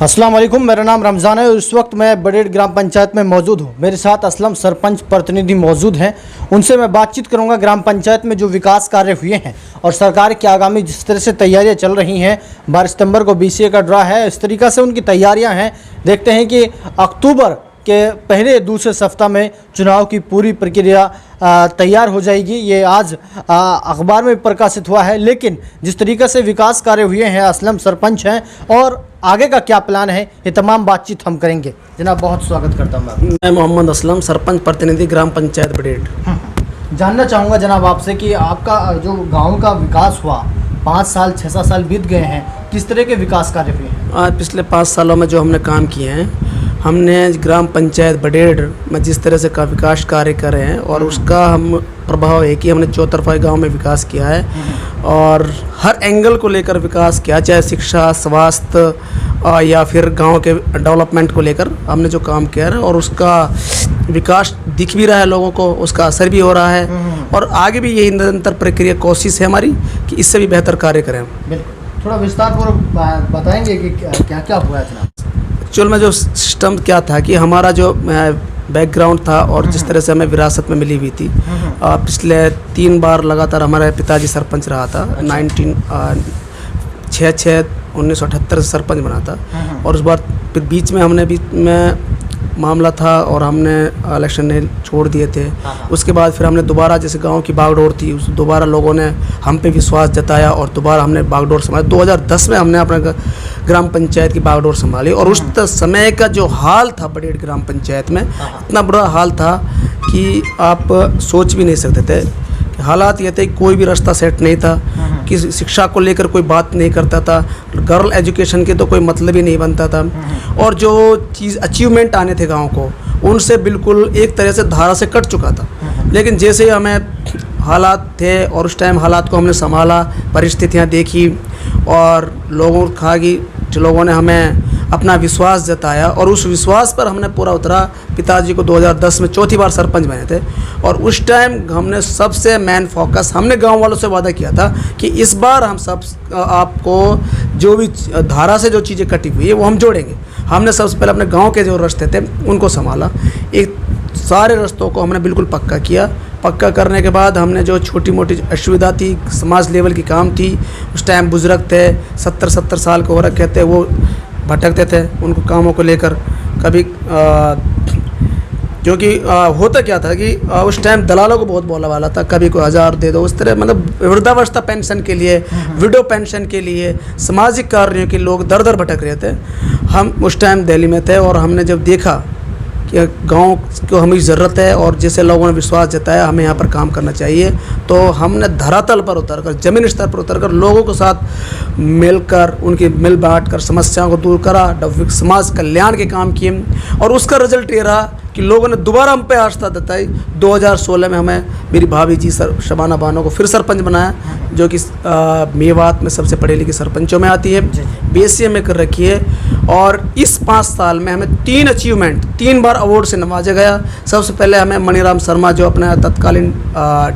अस्सलाम वालेकुम, मेरा नाम रमज़ान है और इस वक्त मैं बडेड़ ग्राम पंचायत में मौजूद हूँ। मेरे साथ असलम सरपंच प्रतिनिधि मौजूद हैं। उनसे मैं बातचीत करूँगा ग्राम पंचायत में जो विकास कार्य हुए हैं और सरकार की आगामी जिस तरह से तैयारियाँ चल रही हैं। 12 सितंबर को BCA का ड्रा है, इस तरीक़ा से उनकी तैयारियाँ हैं। देखते हैं कि अक्टूबर के पहले दूसरे सप्ताह में चुनाव की पूरी प्रक्रिया तैयार हो जाएगी। ये आज अखबार में प्रकाशित हुआ है। लेकिन जिस तरीके से विकास कार्य हुए हैं, असलम सरपंच हैं और आगे का क्या प्लान है, ये तमाम बातचीत हम करेंगे। जनाब, बहुत स्वागत करता हूँ मैं मोहम्मद असलम, सरपंच प्रतिनिधि ग्राम पंचायत बडेड़। जानना चाहूँगा जनाब आपसे कि आपका जो गाँव का विकास हुआ, 5 साल 6-7 साल बीत गए हैं, किस तरह के विकास कार्य हुए हैं? आज पिछले 5 सालों में जो हमने काम किए हैं, हमने ग्राम पंचायत बडेड़ में जिस तरह से का विकास कार्य कर रहे हैं और उसका हम प्रभाव है कि हमने चौतरफा गांव में विकास किया है और हर एंगल को लेकर विकास किया, चाहे शिक्षा, स्वास्थ्य या फिर गांव के डेवलपमेंट को लेकर हमने जो काम किया है और उसका विकास दिख भी रहा है लोगों को, उसका असर भी हो रहा है और आगे भी यही निरंतर प्रक्रिया कोशिश है हमारी कि इससे भी बेहतर कार्य करें। बिल्कुल, थोड़ा विस्तारपूर्वक बताएंगे कि क्या क्या हुआ है जनाब? एक्चुअल में जो सिस्टम क्या था कि हमारा जो बैकग्राउंड था और जिस तरह से हमें विरासत में मिली हुई थी, पिछले 3 बार लगातार हमारे पिताजी सरपंच रहा था। 1978 से सरपंच बना था और उस बार फिर बीच में हमने मामला था और हमने इलेक्शन ने छोड़ दिए थे। उसके बाद फिर हमने दोबारा, जैसे गांव की बागडोर थी, उस दोबारा लोगों ने हम पे विश्वास जताया और दोबारा हमने बागडोर संभाली। 2010 में हमने अपने ग्राम पंचायत की बागडोर संभाली और उस समय का जो हाल था बडेड़ ग्राम पंचायत में, इतना बुरा हाल था कि आप सोच भी नहीं सकते थे। हालात ये थे, कोई भी रास्ता सेट नहीं था, कि शिक्षा को लेकर कोई बात नहीं करता था, गर्ल एजुकेशन के तो कोई मतलब ही नहीं बनता था और जो चीज़ अचीवमेंट आने थे गांव को, उनसे बिल्कुल एक तरह से धारा से कट चुका था। लेकिन जैसे ही हमें हालात थे और उस टाइम हालात को हमने संभाला, परिस्थितियां देखी और लोगों ने हमें अपना विश्वास जताया और उस विश्वास पर हमने पूरा उतरा। पिताजी को 2010 में चौथी बार सरपंच बने थे और उस टाइम हमने सबसे मेन फोकस, हमने गांव वालों से वादा किया था कि इस बार हम सब आपको जो भी धारा से जो चीज़ें कटी हुई है वो हम जोड़ेंगे। हमने सबसे पहले अपने गांव के जो रास्ते थे उनको संभाला, एक सारे रास्तों को हमने बिल्कुल पक्का किया। पक्का करने के बाद हमने जो छोटी मोटी असुविधा थी, समाज लेवल की काम थी, उस टाइम बुजुर्ग थे, 70 साल के हो रखे थे, वो भटकते थे उनको कामों को लेकर। कभी क्योंकि होता क्या था कि उस टाइम दलालों को बहुत बोला वाला था, कभी कोई 1000 दे दो, उस तरह मतलब वृद्धावस्था पेंशन के लिए, विडो पेंशन के लिए, सामाजिक कार्यों के लोग दर दर भटक रहे थे। हम उस टाइम दिल्ली में थे और हमने जब देखा कि गांव को हमें ज़रूरत है और जैसे लोगों ने विश्वास जताया हमें यहाँ पर काम करना चाहिए, तो हमने धरातल पर उतरकर, ज़मीन स्तर पर उतरकर लोगों के साथ मिलकर, उनकी मिल बांट कर समस्याओं को दूर करा, समाज कल्याण के काम किए और उसका रिजल्ट ये रहा कि लोगों ने दोबारा हम पे आस्था जताई। 2016 में हमें मेरी भाभी जी शबाना बानो को फिर सरपंच बनाया, जो कि मेवात में सबसे पढ़े लिखे सरपंचों में आती है, BCA में कर रखी है और इस 5 साल में हमें 3 अचीवमेंट, 3 बार अवार्ड से नवाजा गया। सबसे पहले हमें मणिराम शर्मा, जो अपने तत्कालीन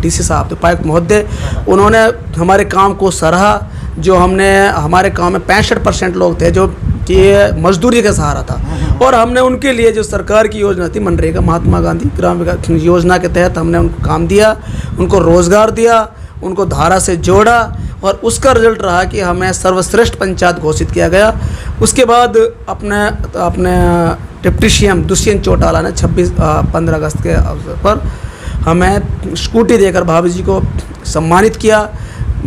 DC साहब थे, उपायुक्त महोदय, उन्होंने हमारे काम को सराहा। जो हमने हमारे गाँव में 65% लोग थे जो कि मजदूरी का सहारा था और हमने उनके लिए जो सरकार की योजना थी मनरेगा, महात्मा गांधी ग्राम विकास योजना के तहत हमने उनको काम दिया, उनको रोज़गार दिया, उनको धारा से जोड़ा और उसका रिजल्ट रहा कि हमें सर्वश्रेष्ठ पंचायत घोषित किया गया। उसके बाद अपने डिप्टी CM दुष्यंत चौटाला ने 15 अगस्त के अवसर पर हमें स्कूटी देकर भाभी जी को सम्मानित किया।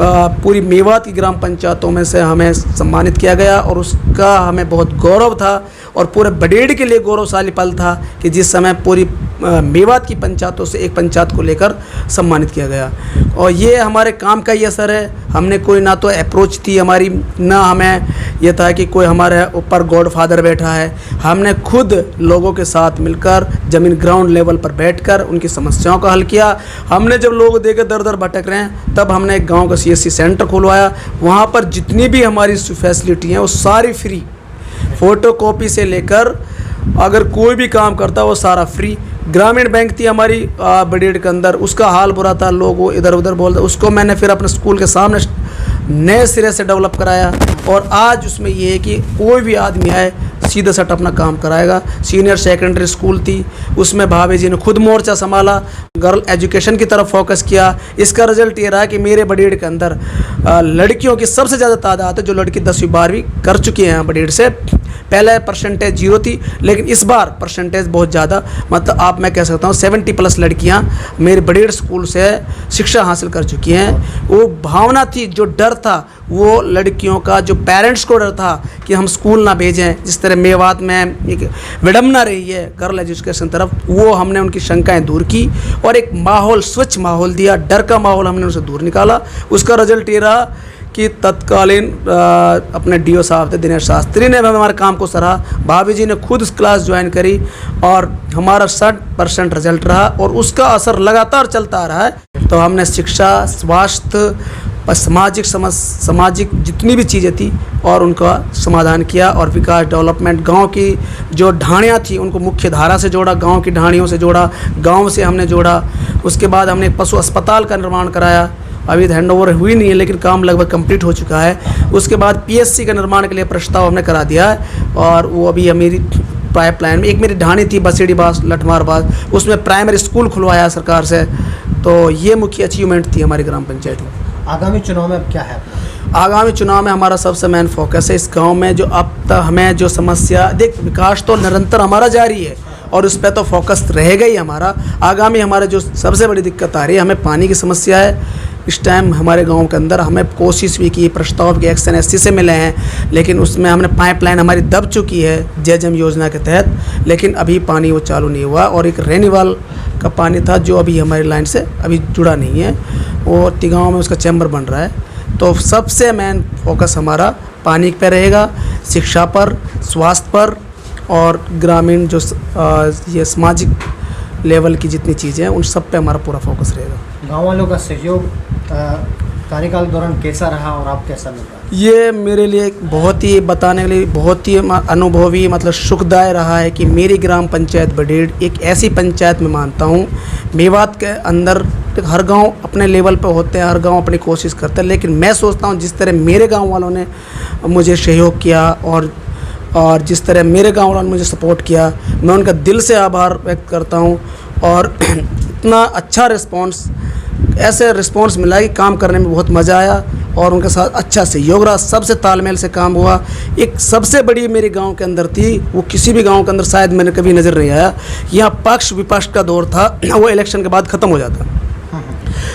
पूरी मेवात की ग्राम पंचायतों में से हमें सम्मानित किया गया और उसका हमें बहुत गौरव था और पूरे बडेड़ के लिए गौरवशाली पल था कि जिस समय पूरी मेवात की पंचायतों से एक पंचायत को लेकर सम्मानित किया गया। और ये हमारे काम का ही असर है। हमने कोई ना तो अप्रोच थी हमारी, ना हमें यह था कि कोई हमारे ऊपर गॉड फादर बैठा है। हमने खुद लोगों के साथ मिलकर ज़मीन ग्राउंड लेवल पर बैठकर उनकी समस्याओं का हल किया। हमने जब लोग देखे दर दर भटक रहे हैं, तब हमने एक गाँव का CSC सेंटर खुलवाया। वहाँ पर जितनी भी हमारी फैसिलिटी हैं वो सारी फ्री, फ़ोटोकॉपी से लेकर अगर कोई भी काम करता वो सारा फ्री। ग्रामीण बैंक थी हमारी बडेड़ के अंदर, उसका हाल बुरा था, लोग वो इधर उधर बोलते, उसको मैंने फिर अपने स्कूल के सामने नए सिरे से डेवलप कराया और आज उसमें ये है कि कोई भी आदमी आए सीधे सट अपना काम कराएगा। सीनियर सेकेंडरी स्कूल थी, उसमें भाभी जी ने खुद मोर्चा संभाला, गर्ल एजुकेशन की तरफ फोकस किया। इसका रिजल्ट ये रहा कि मेरे बड़ेड़ के अंदर लड़कियों की सबसे ज़्यादा तादाद है जो लड़की 10वीं 12वीं कर चुकी हैं बड़ेड़ से। पहले परसेंटेज 0 थी, लेकिन इस बार परसेंटेज बहुत ज़्यादा, मतलब आप मैं कह सकता हूँ 70+ लड़कियाँ मेरे बड़ेड़ स्कूल से शिक्षा हासिल कर चुकी हैं। वो भावना थी, जो डर था वो लड़कियों का, जो पेरेंट्स को डर था कि हम स्कूल ना भेजें, जिस तरह मेवात में एक विडम्बना रही है गर्ल एजुकेशन तरफ, वो हमने उनकी शंकाएं दूर की और एक माहौल, स्वच्छ माहौल दिया, डर का माहौल हमने उनसे दूर निकाला। उसका रिजल्ट ये रहा कि तत्कालीन अपने डीओ साहब थे दिनेश शास्त्री ने हमारे काम को सराहा, भाभी जी ने खुद क्लास ज्वाइन करी और हमारा 60% रिजल्ट रहा और उसका असर लगातार चलता आ रहा है। तो हमने शिक्षा, स्वास्थ्य, सामाजिक जितनी भी चीज़ें थी और उनका समाधान किया और विकास डेवलपमेंट, गांव की जो ढाणियाँ थी उनको मुख्य धारा से जोड़ा, गांव की ढाणियों से जोड़ा, गांव से हमने जोड़ा। उसके बाद हमने एक पशु अस्पताल का निर्माण कराया, अभी हैंडओवर हुई नहीं है लेकिन काम लगभग कंप्लीट हो चुका है। उसके बाद पीएससी का निर्माण के लिए प्रस्ताव हमने करा दिया है और वो अभी मेरी पाइपलाइन में। एक मेरी ढाणी थी बसेड़ी बास लठमार बास, उसमें प्राइमरी स्कूल खुलवाया सरकार से। तो ये मुख्य अचीवमेंट थी हमारी ग्राम पंचायत में। आगामी चुनाव में अब क्या है? आगामी चुनाव में हमारा सबसे मेन फोकस है इस गांव में जो अब तक हमें जो समस्या, देख विकास तो निरंतर हमारा जारी है और उस पर तो फोकस रहेगा ही हमारा। आगामी हमारे जो सबसे बड़ी दिक्कत आ रही है, हमें पानी की समस्या है। इस टाइम हमारे गांव के अंदर हमने कोशिश भी की, प्रस्ताव के एक्शन एससी से मिले हैं, लेकिन उसमें हमने पाइपलाइन हमारी दब चुकी है जयजम योजना के तहत, लेकिन अभी पानी वो चालू नहीं हुआ। और एक रेनीवाल का पानी था जो अभी हमारी लाइन से अभी जुड़ा नहीं है, वो तिगांव में उसका चैम्बर बन रहा है। तो सबसे मेन फोकस हमारा पानी पे रहेगा, शिक्षा पर, स्वास्थ्य पर और ग्रामीण जो ये सामाजिक लेवल की जितनी चीज़ें हैं उन सब पे हमारा पूरा फोकस रहेगा। गाँव वालों का सहयोग कार्यकाल के दौरान कैसा रहा और आप कैसा लगा? ये मेरे लिए बहुत ही बताने के लिए बहुत ही अनुभवी, मतलब सुखदायक रहा है कि मेरी ग्राम पंचायत बड़ेड़ एक ऐसी पंचायत में मानता हूँ। मेवात के अंदर हर गांव अपने लेवल पर होते हैं, हर गांव अपनी कोशिश करता है, लेकिन मैं सोचता हूँ जिस तरह मेरे गांव वालों ने मुझे सहयोग किया और जिस तरह मेरे गाँव वालों ने मुझे सपोर्ट किया, मैं उनका दिल से आभार व्यक्त करता हूँ। और इतना अच्छा रिस्पॉन्स, ऐसे रिस्पॉन्स मिला कि काम करने में बहुत मज़ा आया और उनके साथ अच्छा सहयोग रहा, सबसे तालमेल से काम हुआ। एक सबसे बड़ी मेरे गांव के अंदर थी, वो किसी भी गांव के अंदर शायद मैंने कभी नज़र नहीं आया। यहाँ पक्ष विपक्ष का दौर था, वो इलेक्शन के बाद ख़त्म हो जाता।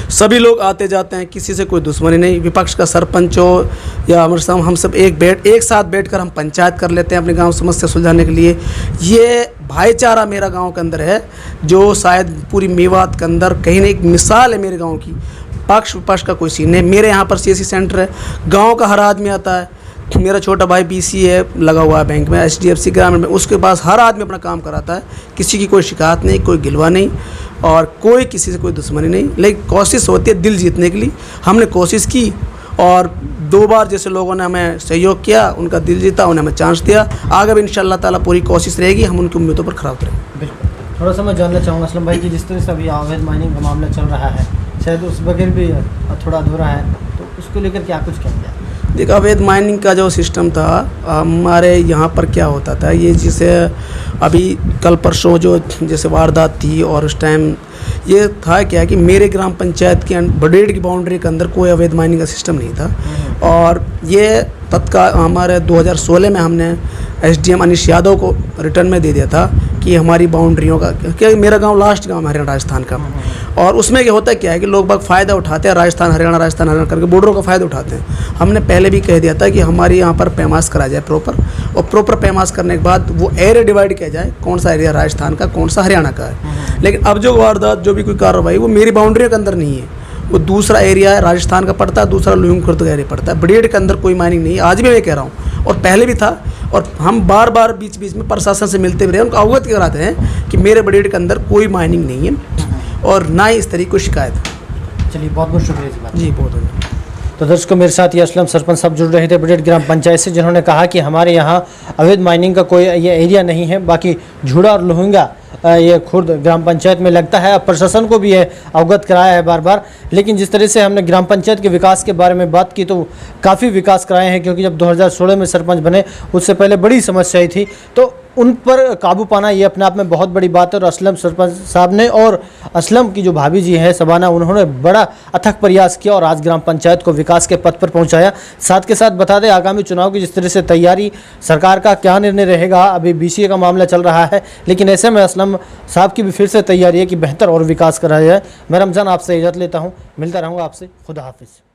सभी लोग आते जाते हैं, किसी से कोई दुश्मनी नहीं। विपक्ष का सरपंच हो या हम सब एक साथ बैठकर हम पंचायत कर लेते हैं अपने गांव समस्या सुलझाने के लिए। ये भाईचारा मेरा गांव के अंदर है जो शायद पूरी मेवात के अंदर कहीं ना एक मिसाल है मेरे गांव की। पक्ष विपक्ष का कोई सीन नहीं। मेरे यहाँ पर सीएससी सेंटर है, गाँव का हर आदमी आता है। मेरा छोटा भाई BCA लगा हुआ है बैंक में, HDFC ग्रामीण में, उसके पास हर आदमी अपना काम कराता है। किसी की कोई शिकायत नहीं, कोई गिलवा नहीं और कोई किसी से कोई दुश्मनी नहीं। लेकिन कोशिश होती है दिल जीतने के लिए। हमने कोशिश की और 2 बार जैसे लोगों ने हमें सहयोग किया, उनका दिल जीता, उन्हें हमें चांस दिया। आगे भी इंशाअल्लाह ताला पूरी कोशिश रहेगी, हम उनकी उम्मीदों पर खरा उतरेंगे। बिल्कुल। थोड़ा सा मैं जानना चाहूँगा असलम भाई कि जिस तरह से अभी अवैध माइनिंग का मामला चल रहा है, शायद उस बगैर भी थोड़ा अधूरा है, तो उसको लेकर क्या कुछ कहते हैं? देखो, अवैध माइनिंग का जो सिस्टम था हमारे यहाँ पर क्या होता था, ये जैसे अभी कल परसों जो जैसे वारदात थी और उस टाइम ये था क्या कि मेरे ग्राम पंचायत के बड़ेड़ की बाउंड्री के अंदर कोई अवैध माइनिंग का सिस्टम नहीं था। और ये तत्काल हमारे 2016 में हमने SDM अनिश यादव को रिटर्न में दे दिया था कि हमारी बाउंड्रियों का, क्योंकि मेरा गांव लास्ट गांव है हरियाणा राजस्थान का। और उसमें क्या होता है क्या है कि लोग बाग फ़ायदा उठाते हैं, राजस्थान हरियाणा करके बॉर्डरों का फ़ायदा उठाते हैं। हमने पहले भी कह दिया था कि हमारी यहाँ पर पैमास करा जाए प्रॉपर, और प्रॉपर पैमास करने के बाद वो एरिया डिवाइड किया जाए, कौन सा एरिया राजस्थान का, कौन सा हरियाणा का है। लेकिन अब जो वारदात, जो भी कोई कार्रवाई, वो मेरी बाउंड्री के अंदर नहीं है, वो दूसरा एरिया है, राजस्थान का पड़ता है, दूसरा लुहिंग खुर्द का एरिया पड़ता है। बड़ेड़ के अंदर कोई माइनिंग नहीं है, आज भी मैं कह रहा हूँ, और पहले भी था। और हम बार बार बीच बीच में प्रशासन से मिलते भी रहे, उनको अवगत कराते हैं कि मेरे बड़ेड़ के अंदर कोई माइनिंग नहीं है और ना ही इस तरीके की शिकायत है। चलिए, बहुत बहुत शुक्रिया इस बात। जी, बहुत धन्यवाद। तो दर्शकों, मेरे साथ ये असलम सरपंच साहब जुड़ रहे थे बड़ेड़ ग्राम पंचायत से, जिन्होंने कहा कि हमारे यहाँ अवैध माइनिंग का कोई ये एरिया नहीं है, बाकी झूड़ा और लुहिंगा ये खुद ग्राम पंचायत में लगता है। अब प्रशासन को भी है अवगत कराया है बार बार, लेकिन जिस तरह से हमने ग्राम पंचायत के विकास के बारे में बात की तो काफ़ी विकास कराए हैं, क्योंकि जब 2016 में सरपंच बने उससे पहले बड़ी समस्याएं थी, तो उन पर काबू पाना ये अपने आप में बहुत बड़ी बात है। और असलम सरपंच साहब ने और असलम की जो भाभी जी हैं शबाना, उन्होंने बड़ा अथक प्रयास किया और आज ग्राम पंचायत को विकास के पथ पर पहुंचाया। साथ के साथ बता दें आगामी चुनाव की जिस तरह से तैयारी, सरकार का क्या निर्णय रहेगा, अभी BCA का मामला चल रहा है, लेकिन ऐसे में असलम साहब की भी फिर से तैयारी है कि बेहतर और विकास कराया जाए। मैं रमज़ान आपसे इजाज़त लेता हूँ, मिलता रहूँगा आपसे, खुदा हाफिज़।